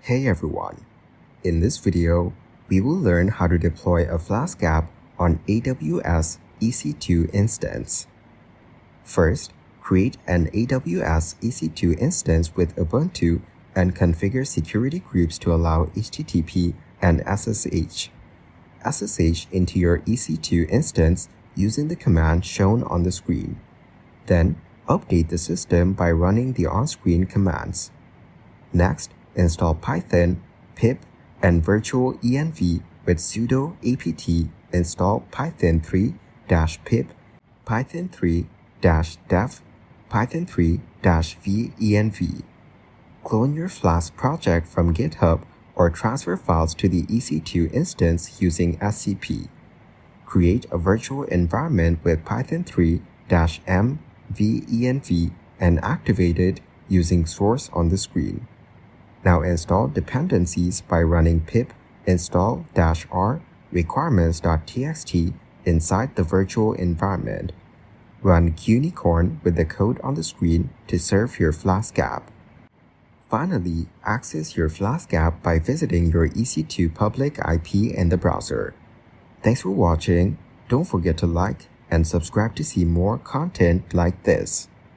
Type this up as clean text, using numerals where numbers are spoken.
Hey everyone! In this video, we will learn how to deploy a Flask app on AWS EC2 instance. First, create an AWS EC2 instance with Ubuntu and configure security groups to allow HTTP and SSH. SSH into your EC2 instance using the command shown on the screen. Then, update the system by running the on-screen commands. Next, install Python, pip, and virtual env with sudo apt install python3-pip, python3-dev, python3-venv. Clone your Flask project from GitHub or transfer files to the EC2 instance using SCP. Create a virtual environment with python3-m-venv and activate it using source on the screen. Now install dependencies by running pip install-r requirements.txt inside the virtual environment. Run Unicorn with the code on the screen to serve your Flask app. Finally, access your Flask app by visiting your EC2 public IP in the browser. Thanks for watching. Don't forget to like and subscribe to see more content like this.